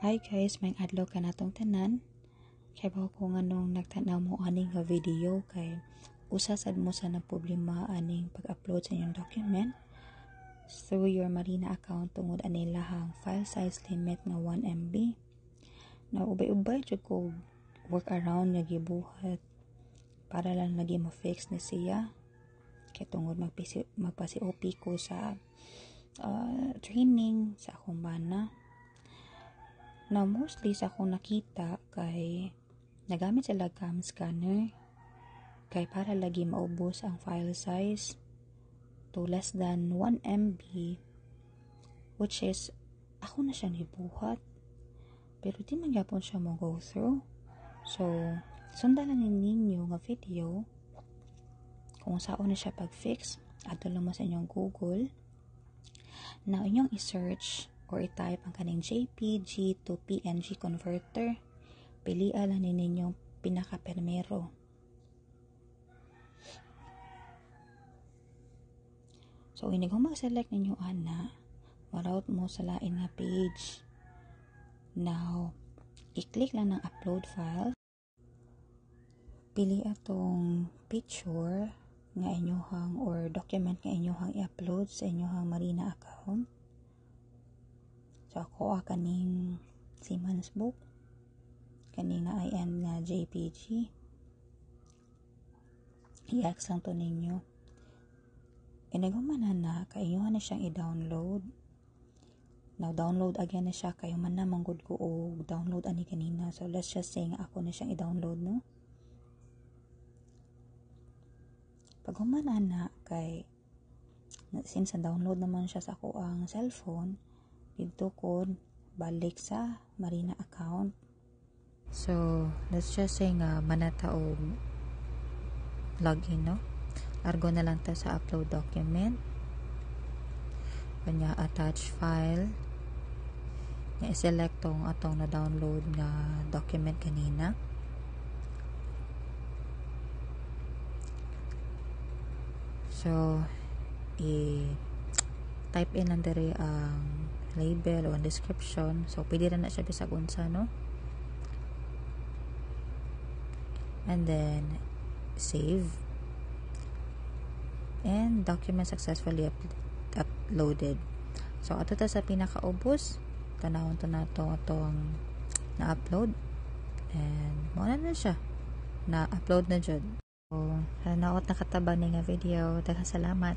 Hi guys, may adlaw ka natong tanan. Kaya ba ko nga nung nagtanaw mo aning nga video kay usasad mo sa problema aning pag-upload sa inyong document through your Marina account tungod ani lahang file size limit nga 1 MB. Na ubay-ubay jud ko work around nga gibuhat para lang lagi ma-fix ni siya. Kaya tungod magpasi-OP ko sa training sa akong bana. Na mostly sa akong nakita kay nagamit sila cam scanner kay para lagi maubos ang file size to less than 1 MB, which is ako na siyang ibuhat pero di man gyapon siya mo go through. So sundan lang ninyo nga video kung saan na siya pag-fix. Ato lang mo sa inyong Google na inyong i-search or i-type ang kaning JPG to PNG converter. Pilian lang ninyo pinaka-primero. So, inig kung mag-select ninyo ana, marout mo sa lain nga page. Now, i-click lang ng upload file. Pili atong picture nga inyohang or document nga inyohang i-upload sa inyohang Marina account. So, ako kaning Siemens book. Kaning na IN nga JPG. I-X lang to ninyo. Inagaman na, kayo na siyang i-download. Now, download again na siya. Kayo man na manggod ko o download ani kanina. So, let's just say nga ako na siyang i-download, no? Pag humana na, kay since download naman siya sa ako ang cellphone, dito ko balik sa Marina account. So, let's just say nga manata o login, no? Argo na lang ta sa upload document. Kanya attach file. I-select tong atong na-download nga document kanina. So, type in lang diri ang label o description. So, pwede na siya bisag unsa, no? And then, save. And document successfully uploaded. So, ato ta sa pinakaubos. Tanawon to na to atong na-upload. And, muna na siya. Na-upload na dyan. So, naot nakataba ni nga video. Daghang salamat.